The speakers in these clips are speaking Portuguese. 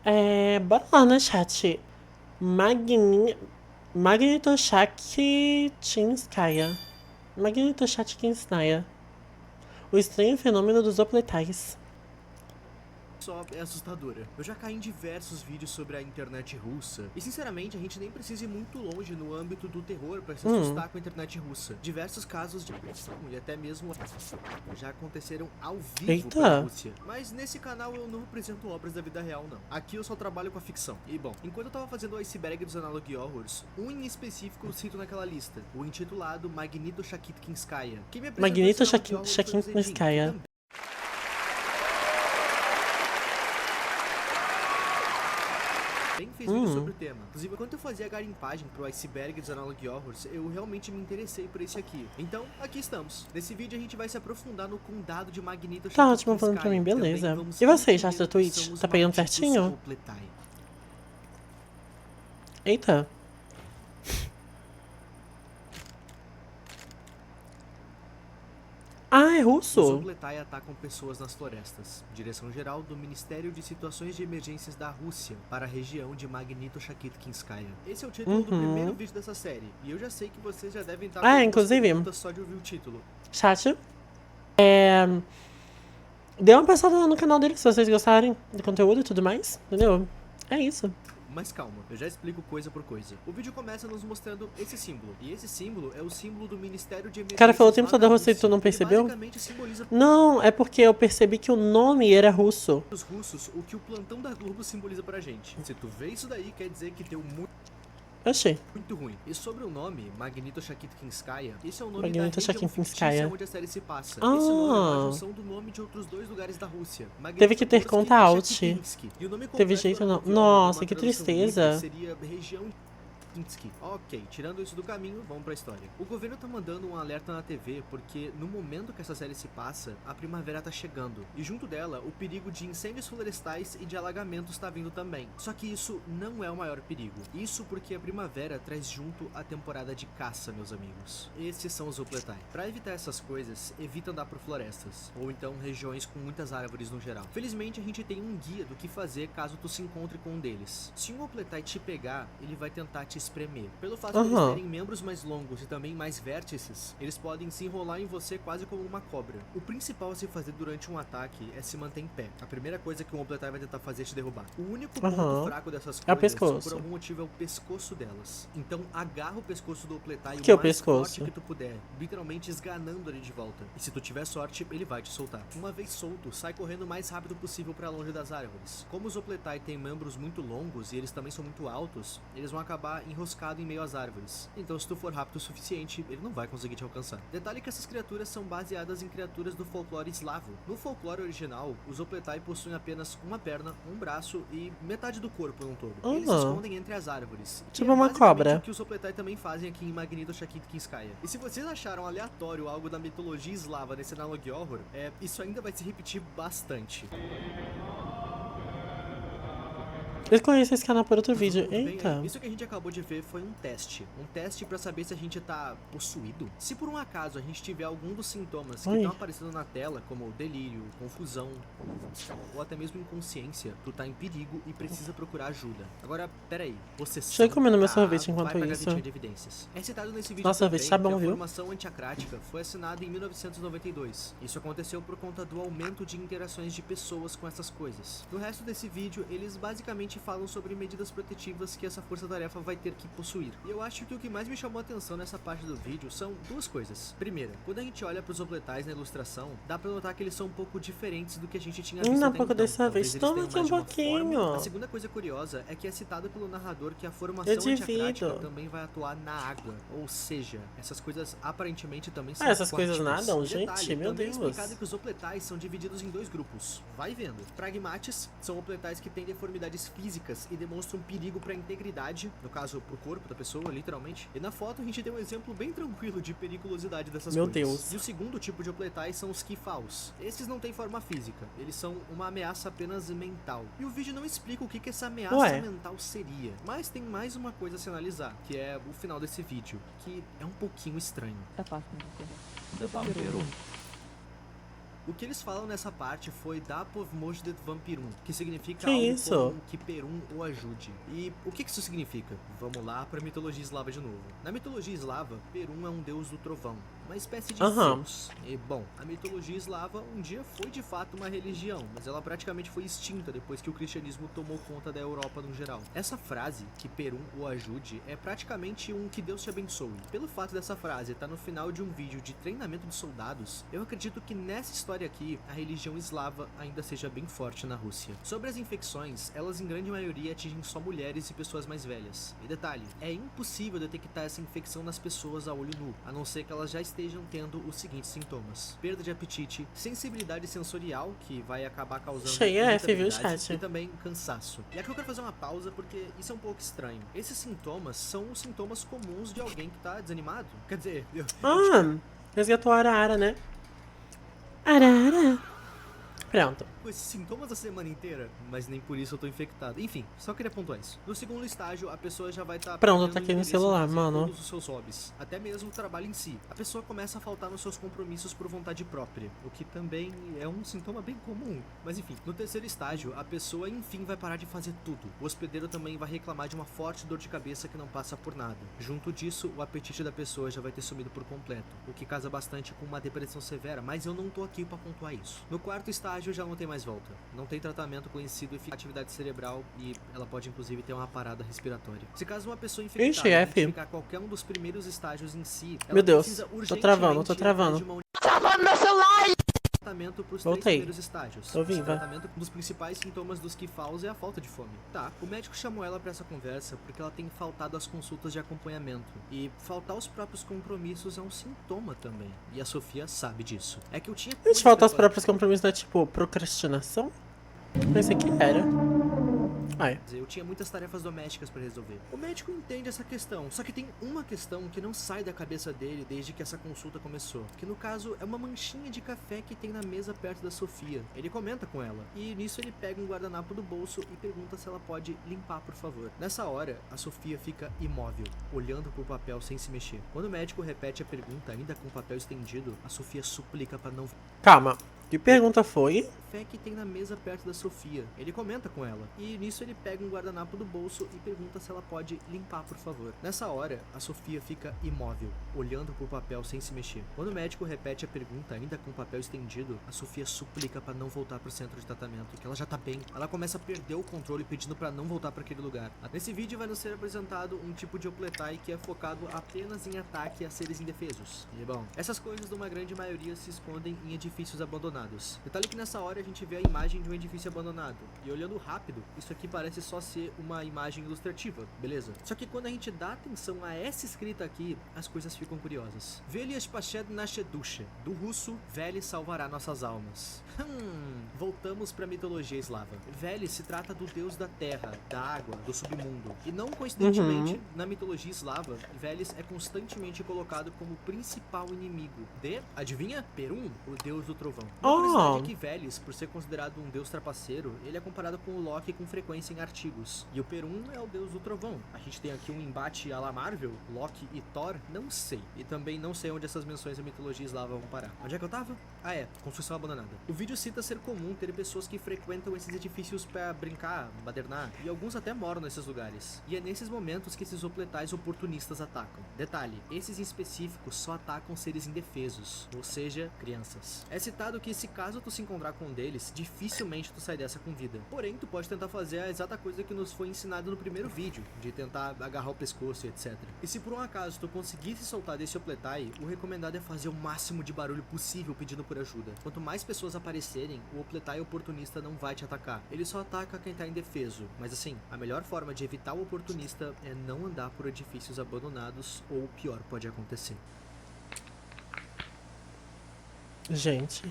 beleza. Bora lá no chat. Magnitoshakinskaya. Magnitoshakinskaya. O estranho fenômeno dos opletais. Só é assustadora. Eu já caí em diversos vídeos sobre a internet russa. E sinceramente, a gente nem precisa ir muito longe no âmbito do terror para se assustar com a internet russa. Diversos casos de agressão e até mesmo já aconteceram ao vivo pela Rússia. Mas nesse canal eu não apresento obras da vida real, não. Aqui eu só trabalho com a ficção. E bom, enquanto eu tava fazendo o iceberg dos Analog Horrors, um em específico eu cito naquela lista, o intitulado Magnitoshakinskaya. Quem me apresentou Magnitoshakinskaya. Fez vídeo sobre o tema. Inclusive, quando eu fazia a garimpagem pro iceberg dos Analog Horrors, eu realmente me interessei por esse aqui. Então, aqui estamos. Nesse vídeo a gente vai se aprofundar no condado de Magnitoshakinskaya. Tá ótimo falando pra mim, beleza. E você, já da Twitch? Tá pegando certinho? Eita. Ah, é russo? Os Opletai atacam pessoas nas florestas. Direção-geral do Ministério de Situações de Emergências da Rússia para a região de Magnitoshakinskaya. Esse é o título do primeiro vídeo dessa série. E eu já sei que vocês já devem estar com inclusive, só de ouvir o título. Chat. Dê uma passada lá no canal dele se vocês gostarem do conteúdo e tudo mais. Entendeu? É isso. Mas calma, eu já explico coisa por coisa. O vídeo começa nos mostrando esse símbolo. E esse símbolo é o símbolo do Ministério de Emergências. O cara falou o tempo todo da Rússia e tu não percebeu? Não, é porque eu percebi que o nome era russo. Os russos, o que o plantão da Globo simboliza pra gente. Se tu vê isso daí, quer dizer que deu muito ruim. E sobre o nome, Magnitoshakinskaya, esse é o nome da região fictícia onde a série se passa. Esse nome é uma junção do nome de outros dois lugares da Rússia. Teve que ter conta alt. E o nome Teve jeito não. Nossa, que tristeza. Seria região Kinsky. Ok, tirando isso do caminho, vamos pra história. O governo tá mandando um alerta na TV porque no momento que essa série se passa, a primavera tá chegando. E junto dela, o perigo de incêndios florestais e de alagamentos tá vindo também. Só que isso não é o maior perigo. Isso porque a primavera traz junto a temporada de caça, meus amigos. Esses são os Opletai. Pra evitar essas coisas, evita andar por florestas. Ou então regiões com muitas árvores no geral. Felizmente, a gente tem um guia do que fazer caso tu se encontre com um deles. Se um Opletai te pegar, ele vai tentar te espremer. Pelo fato de eles terem membros mais longos e também mais vértices, eles podem se enrolar em você quase como uma cobra. O principal a se fazer durante um ataque é se manter em pé. A primeira coisa que um Opletai vai tentar fazer é te derrubar. O único ponto fraco dessas coisas, é o pescoço. por algum motivo, é o pescoço delas. Então agarra o pescoço do Opletai que o mais forte que tu puder, literalmente esganando ele de volta. E se tu tiver sorte, ele vai te soltar. Uma vez solto, sai correndo o mais rápido possível pra longe das árvores. Como os Opletai têm membros muito longos e eles também são muito altos, eles vão acabar enroscado em meio às árvores. Então se tu for rápido o suficiente, ele não vai conseguir te alcançar. Detalhe que essas criaturas são baseadas em criaturas do folclore eslavo. No folclore original, os Opletai possuem apenas uma perna, um braço e metade do corpo num todo. Eles se escondem entre as árvores. Tipo uma cobra. O que os Opletai também fazem aqui em Magnitoshakinskaya. E se vocês acharam aleatório algo da mitologia eslava nesse Analog Horror, isso ainda vai se repetir bastante. Eu conheço esse canal por outro vídeo. Eita. Isso que a gente acabou de ver foi um teste. Um teste pra saber se a gente tá possuído. Se por um acaso a gente tiver algum dos sintomas que estão aparecendo na tela, como delírio, confusão, ou até mesmo inconsciência, tu tá em perigo e precisa procurar ajuda. Agora, peraí. Deixa eu comendo meu sorvete enquanto isso. É citado nesse vídeo nossa, sorvete tá bom, viu? A formação antiacrática foi assinada em 1992. Isso aconteceu por conta do aumento de interações de pessoas com essas coisas. No resto desse vídeo, eles basicamente falam sobre medidas protetivas que essa força-tarefa vai ter que possuir. E eu acho que o que mais me chamou a atenção nessa parte do vídeo são duas coisas. Primeira, quando a gente olha para os Opletais na ilustração, dá pra notar que eles são um pouco diferentes do que a gente tinha visto até então. Dessa vez. Toma aqui um pouquinho. A segunda coisa curiosa é que é citado pelo narrador que a formação antiacrática também vai atuar na água. Ou seja, essas coisas aparentemente também são essas coisas nadam, gente? Meu Deus. É explicado que os Opletais são divididos em dois grupos. Vai vendo. Pragmates são Opletais que têm deformidades físicas e demonstram perigo para a integridade, no caso pro corpo da pessoa, literalmente. E na foto a gente tem um exemplo bem tranquilo de periculosidade dessas coisas. Meu Deus. E o segundo tipo de Opletai são os Kifaus. Esses não têm forma física, eles são uma ameaça apenas mental. E o vídeo não explica o que essa ameaça mental seria. Mas tem mais uma coisa a se analisar, que é o final desse vídeo, que é um pouquinho estranho. O que eles falam nessa parte foi Dapov Mojdet Vampirum, que significa Que algo isso? como que Perun o ajude. E o que isso significa? Vamos lá pra mitologia eslava de novo. Na mitologia eslava, Perun é um deus do trovão, uma espécie de Zeus. E, bom, a mitologia eslava um dia foi de fato uma religião, mas ela praticamente foi extinta depois que o cristianismo tomou conta da Europa no geral. Essa frase, que Perun o ajude, é praticamente um que Deus te abençoe. Pelo fato dessa frase estar no final de um vídeo de treinamento de soldados, eu acredito que nessa história aqui, a religião eslava ainda seja bem forte na Rússia. Sobre as infecções, elas em grande maioria atingem só mulheres e pessoas mais velhas. E detalhe, é impossível detectar essa infecção nas pessoas a olho nu, a não ser que elas já estejam tendo os seguintes sintomas: perda de apetite, sensibilidade sensorial, que vai acabar causando irritabilidade, e também cansaço. E aqui eu quero fazer uma pausa porque isso é um pouco estranho. Esses sintomas são os sintomas comuns de alguém que tá desanimado. Quer dizer, resgatou a Arara, né? Arara. Pronto. Com esses sintomas a semana inteira, mas nem por isso eu tô infectado. Enfim, só queria pontuar isso. No segundo estágio, a pessoa já vai estar Pronto, tá aqui no celular, mano. todos os seus hobbies, até mesmo o trabalho em si. A pessoa começa a faltar nos seus compromissos por vontade própria, o que também é um sintoma bem comum. Mas enfim, no terceiro estágio, a pessoa enfim vai parar de fazer tudo. O hospedeiro também vai reclamar de uma forte dor de cabeça que não passa por nada. Junto disso, o apetite da pessoa já vai ter sumido por completo, o que casa bastante com uma depressão severa, mas eu não tô aqui pra pontuar isso. No quarto estágio já não tem mais volta. Não tem tratamento conhecido e atividade cerebral e ela pode inclusive ter uma parada respiratória. Se caso uma pessoa infectada identificar qualquer um dos primeiros estágios em si, ela meu Deus, precisa tô travando. Travando meu celular! Tratamento pros três primeiros estágios. Tô viva. Tratamento dos principais sintomas dos Kifaus é a falta de fome. Tá, o médico chamou ela pra essa conversa porque ela tem faltado às consultas de acompanhamento. E faltar os próprios compromissos é um sintoma também. E a Sofia sabe disso. É que eu tinha... Gente, faltar os próprios compromissos não é tipo procrastinação? Pensei que era. Ai. Eu tinha muitas tarefas domésticas pra resolver. O médico entende essa questão, só que tem uma questão que não sai da cabeça dele desde que essa consulta começou, que no caso é uma manchinha de café que tem na mesa perto da Sofia. Ele comenta com ela, e nisso ele pega um guardanapo do bolso e pergunta se ela pode limpar, por favor. Nessa hora, a Sofia fica imóvel, olhando pro papel sem se mexer. Quando o médico repete a pergunta, ainda com o papel estendido, a Sofia suplica pra não... Calma. Que pergunta foi? Café que tem na mesa perto da Sofia. Ele comenta com ela. E nisso ele pega um guardanapo do bolso e pergunta se ela pode limpar, por favor. Nessa hora, a Sofia fica imóvel, olhando pro papel sem se mexer. Quando o médico repete a pergunta, ainda com o papel estendido, a Sofia suplica pra não voltar pro centro de tratamento, que ela já tá bem. Ela começa a perder o controle pedindo pra não voltar pra aquele lugar. Nesse vídeo vai nos ser apresentado um tipo de Opletai que é focado apenas em ataque a seres indefesos. E bom, essas coisas de uma grande maioria se escondem em edifícios abandonados. Detalhe que nessa hora a gente vê a imagem de um edifício abandonado. E olhando rápido, isso aqui parece só ser uma imagem ilustrativa, beleza? Só que quando a gente dá atenção a essa escrita aqui, as coisas ficam curiosas. Veli Spashed Nashe Dushe, do russo, Veli salvará nossas almas. Voltamos pra mitologia eslava. Veli se trata do deus da terra, da água, do submundo. E não coincidentemente, na mitologia eslava, Velis é constantemente colocado como o principal inimigo de, adivinha? Perun, o deus do trovão. A curiosidade é que Velis, por ser considerado um deus trapaceiro, ele é comparado com o Loki com frequência em artigos. E o Perun é o deus do trovão. A gente tem aqui um embate à la Marvel, Loki e Thor, não sei. E também não sei onde essas menções à mitologia eslava vão parar. Onde é que eu tava? Ah é, construção abandonada. O vídeo cita ser comum ter pessoas que frequentam esses edifícios pra brincar, badernar, e alguns até moram nesses lugares. E é nesses momentos que esses opletais oportunistas atacam. Detalhe, esses em específico só atacam seres indefesos, ou seja, crianças. É citado que se caso tu se encontrar com um deles, dificilmente tu sai dessa com vida. Porém, tu pode tentar fazer a exata coisa que nos foi ensinado no primeiro vídeo, de tentar agarrar o pescoço e etc. E se por um acaso tu conseguir se soltar desse opletai, o recomendado é fazer o máximo de barulho possível pedindo por ajuda. Quanto mais pessoas aparecerem, o opletai oportunista não vai te atacar. Ele só ataca quem tá indefeso. Mas assim, a melhor forma de evitar o oportunista é não andar por edifícios abandonados, ou o pior pode acontecer. Gente.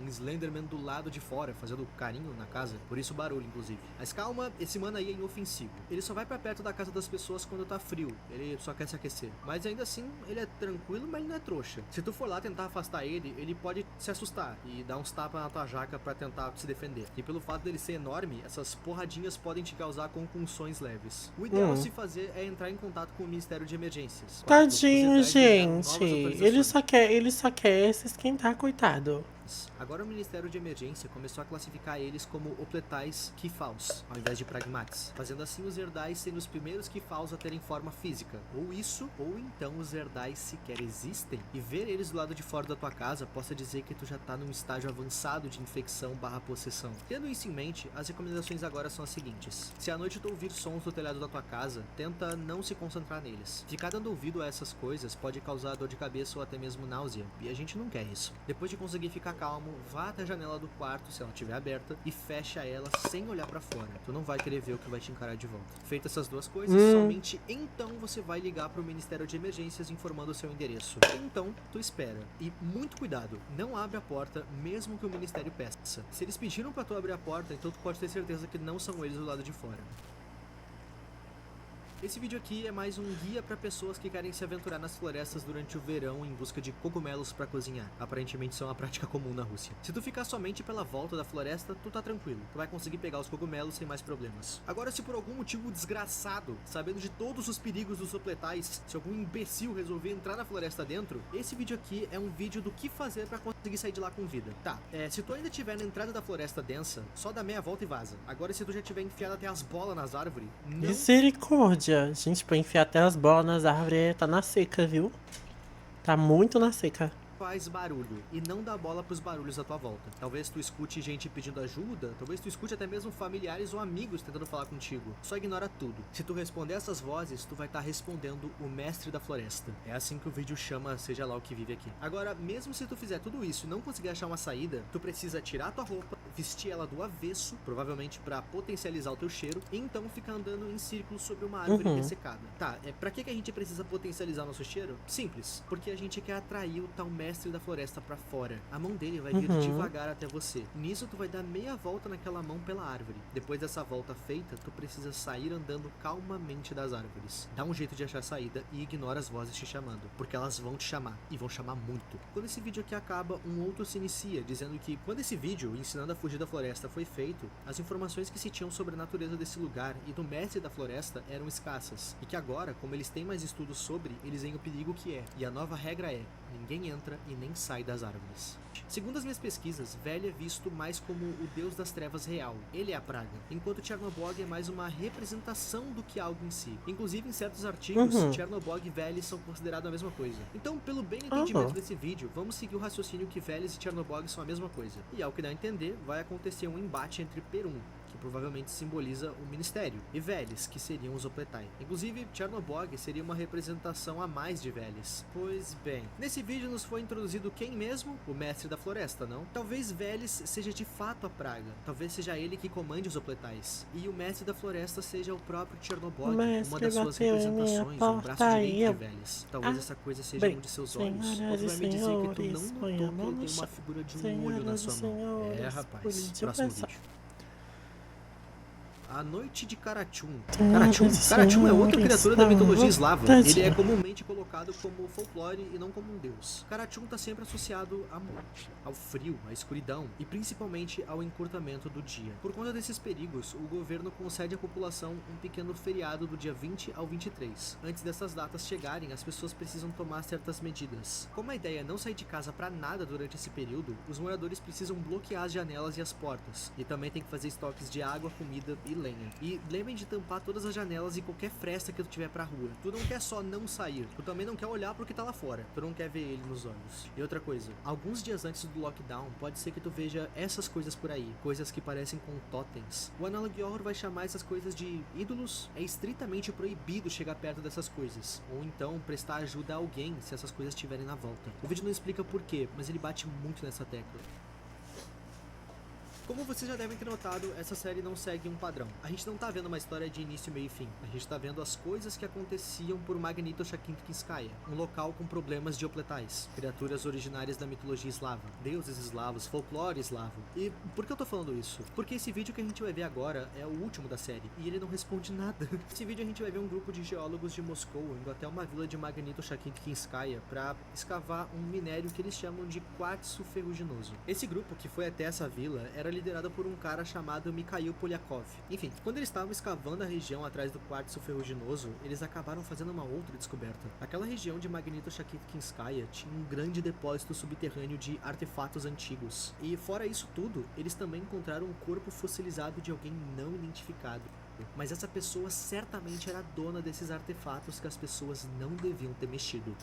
Um Slenderman do lado de fora, fazendo carinho na casa, por isso o barulho, inclusive. Mas calma, esse mano aí é inofensivo. Ele só vai pra perto da casa das pessoas quando tá frio, ele só quer se aquecer. Mas ainda assim, ele é tranquilo, mas ele não é trouxa. Se tu for lá tentar afastar ele, ele pode se assustar e dar uns tapas na tua jaca pra tentar se defender. E pelo fato dele ser enorme, essas porradinhas podem te causar concussões leves. O ideal a se fazer é entrar em contato com o Ministério de Emergências. Tadinho, gente. Ele só quer se esquentar, coitado. enormes. Agora o Ministério de Emergência começou a classificar eles como Opletais Kifaus, ao invés de Pragmates, fazendo assim os Erdais serem os primeiros Kifaus a terem forma física. Ou isso, ou então os Erdais sequer existem. E ver eles do lado de fora da tua casa possa dizer que tu já tá num estágio avançado de infecção/possessão. Tendo isso em mente, as recomendações agora são as seguintes. Se à noite tu ouvir sons do telhado da tua casa, tenta não se concentrar neles. Ficar dando ouvido a essas coisas pode causar dor de cabeça ou até mesmo náusea, e a gente não quer isso. Depois de conseguir ficar calmo, vá até a janela do quarto, se ela estiver aberta, e fecha ela sem olhar pra fora. Tu não vai querer ver o que vai te encarar de volta. Feitas essas duas coisas, somente então você vai ligar pro Ministério de Emergências informando o seu endereço. Então, tu espera. E muito cuidado, não abre a porta, mesmo que o Ministério peça. Se eles pediram pra tu abrir a porta, então tu pode ter certeza que não são eles do lado de fora. Esse vídeo aqui é mais um guia para pessoas que querem se aventurar nas florestas durante o verão em busca de cogumelos para cozinhar. Aparentemente isso é uma prática comum na Rússia. Se tu ficar somente pela volta da floresta, tu tá tranquilo. Tu vai conseguir pegar os cogumelos sem mais problemas. Agora, se por algum motivo desgraçado, sabendo de todos os perigos dos opletais, se algum imbecil resolver entrar na floresta dentro, esse vídeo aqui é um vídeo do que fazer para conseguir sair de lá com vida. Tá, se tu ainda estiver na entrada da floresta densa, só dá meia volta e vaza. Agora, se tu já tiver enfiado até as bolas nas árvores, não... Misericórdia! Gente, pra enfiar até as bolas nas árvores tá na seca, viu? Tá muito na seca. Faz barulho e não dá bola pros barulhos à tua volta. Talvez tu escute gente pedindo ajuda, talvez tu escute até mesmo familiares ou amigos tentando falar contigo. Só ignora tudo. Se tu responder essas vozes, tu vai estar respondendo o mestre da floresta. É assim que o vídeo chama seja lá o que vive aqui. Agora, mesmo se tu fizer tudo isso e não conseguir achar uma saída, tu precisa tirar tua roupa, vestir ela do avesso, provavelmente pra potencializar o teu cheiro, e então ficar andando em círculos sobre uma árvore ressecada. Tá, pra que a gente precisa potencializar nosso cheiro? Simples, porque a gente quer atrair o tal mestre da floresta pra fora. A mão dele vai vir devagar até você. Nisso tu vai dar meia volta naquela mão pela árvore. Depois dessa volta feita, tu precisa sair andando calmamente das árvores. Dá um jeito de achar saída e ignora as vozes te chamando, porque elas vão te chamar, e vão chamar muito. Quando esse vídeo aqui acaba, um outro se inicia, dizendo que quando esse vídeo, ensinando a fugir da floresta, foi feito, as informações que se tinham sobre a natureza desse lugar e do mestre da floresta eram escassas, e que agora, como eles têm mais estudos sobre, eles veem o perigo que é, e a nova regra é: ninguém entra e nem sai das árvores. Segundo as minhas pesquisas, Velho é visto mais como o deus das trevas real. Ele é a praga, enquanto Chernobog é mais uma representação do que algo em si. Inclusive, em certos artigos, Chernobog e Velho são considerados a mesma coisa. Então, pelo bem entendimento desse vídeo, vamos seguir o raciocínio que Velho e Chernobog são a mesma coisa. E ao que dá a entender, vai acontecer um embate entre Perun, que provavelmente simboliza o Ministério, e Veles, que seriam os Opletai. Inclusive, Chernobog seria uma representação a mais de Veles. Pois bem, nesse vídeo nos foi introduzido quem mesmo? O Mestre da Floresta, não? Talvez Veles seja de fato a praga. Talvez seja ele que comande os Opletais. E o Mestre da Floresta seja o próprio Chernobog, uma das suas representações, um braço direito de Veles. Talvez essa coisa seja um de seus olhos. Ou tu vai me dizer que tu não notou que ele tem uma figura de um olho na sua mão. É, rapaz. Próximo vídeo. A Noite de Karatum. Karatum é outra criatura da mitologia eslava. Ele é comumente colocado como folclore e não como um deus. Karatum está sempre associado à morte, ao frio, à escuridão e principalmente ao encurtamento do dia. Por conta desses perigos, o governo concede à população um pequeno feriado do dia 20 ao 23. Antes dessas datas chegarem, as pessoas precisam tomar certas medidas. Como a ideia é não sair de casa para nada durante esse período, os moradores precisam bloquear as janelas e as portas. E também tem que fazer estoques de água, comida e lenha. E lembrem de tampar todas as janelas e qualquer fresta que tu tiver pra rua. Tu não quer só não sair, tu também não quer olhar pro que tá lá fora. Tu não quer ver ele nos olhos. E outra coisa, alguns dias antes do lockdown, pode ser que tu veja essas coisas por aí. Coisas que parecem com totens. O Analog Horror vai chamar essas coisas de ídolos. É estritamente proibido chegar perto dessas coisas. Ou então prestar ajuda a alguém se essas coisas estiverem na volta. O vídeo não explica por quê, mas ele bate muito nessa tecla. Como vocês já devem ter notado, essa série não segue um padrão. A gente não tá vendo uma história de início, meio e fim. A gente tá vendo as coisas que aconteciam por Magnitoshakinskaya, um local com problemas de opletais, criaturas originárias da mitologia eslava, deuses eslavos, folclore eslavo. E por que eu tô falando isso? Porque esse vídeo que a gente vai ver agora é o último da série, e ele não responde nada. Nesse vídeo a gente vai ver um grupo de geólogos de Moscou indo até uma vila de Magnitoshakinskaya pra escavar um minério que eles chamam de quartzo ferruginoso. Esse grupo que foi até essa vila era liderada por um cara chamado Mikhail Polyakov. Enfim, quando eles estavam escavando a região atrás do quartzo ferruginoso, eles acabaram fazendo uma outra descoberta. Aquela região de Magnitoshakitkynskaya tinha um grande depósito subterrâneo de artefatos antigos. E fora isso tudo, eles também encontraram um corpo fossilizado de alguém não identificado. Mas essa pessoa certamente era dona desses artefatos que as pessoas não deviam ter mexido.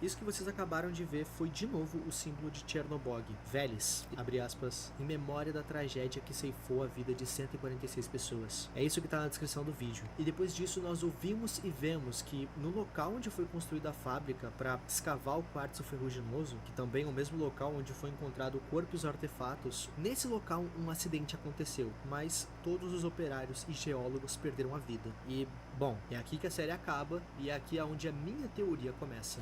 Isso que vocês acabaram de ver foi de novo o símbolo de Chernobog, Velis, abre aspas, em memória da tragédia que ceifou a vida de 146 pessoas. É isso que está na descrição do vídeo. E depois disso nós ouvimos e vemos que no local onde foi construída a fábrica para escavar o quartzo ferruginoso, que também é o mesmo local onde foi encontrado o corpo e os artefatos, nesse local um acidente aconteceu, mas todos os operários e geólogos perderam a vida. E, bom, é aqui que a série acaba e é aqui onde a minha teoria começa.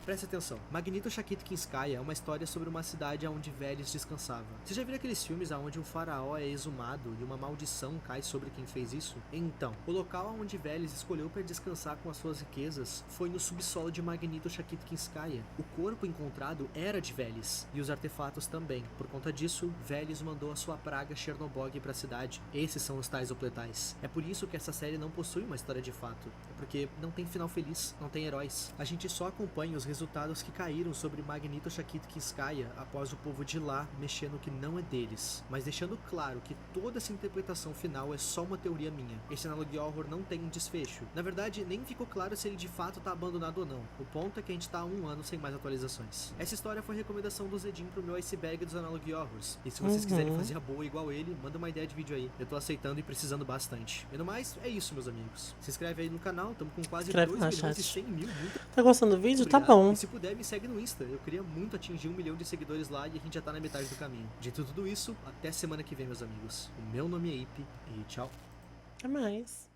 Preste atenção, Magnitoshakitkynskaya é uma história sobre uma cidade onde Velis descansava. Você já viu aqueles filmes onde um faraó é exumado e uma maldição cai sobre quem fez isso? Então, o local onde Velis escolheu para descansar com as suas riquezas foi no subsolo de Magnitoshakitkynskaya. O corpo encontrado era de Velis, e os artefatos também. Por conta disso, Velis mandou a sua praga Chernobog para a cidade. Esses são os tais opletais. É por isso que essa série não possui uma história de fato. É porque não tem final feliz, não tem heróis. A gente só acompanha os resultados que caíram sobre Magnitoshakitkynskaya após o povo de lá mexer no que não é deles, mas deixando claro que toda essa interpretação final é só uma teoria minha. Esse Analogy Horror não tem um desfecho. Na verdade, nem ficou claro se ele de fato tá abandonado ou não. O ponto é que a gente tá há 1 ano sem mais atualizações. Essa história foi recomendação do Zedin pro meu iceberg dos Analogy Horrors. E se vocês quiserem fazer a boa igual ele, manda uma ideia de vídeo aí. Eu tô aceitando e precisando bastante. E no mais, é isso, meus amigos. Se inscreve aí no canal, estamos com quase 2.100.000. Tá gostando do vídeo? Obrigado. Tá bom. E se puder, me segue no Insta. Eu queria muito atingir 1 milhão de seguidores lá e a gente já tá na metade do caminho. Dito tudo isso, até semana que vem, meus amigos. O meu nome é Ipe e tchau. Até mais.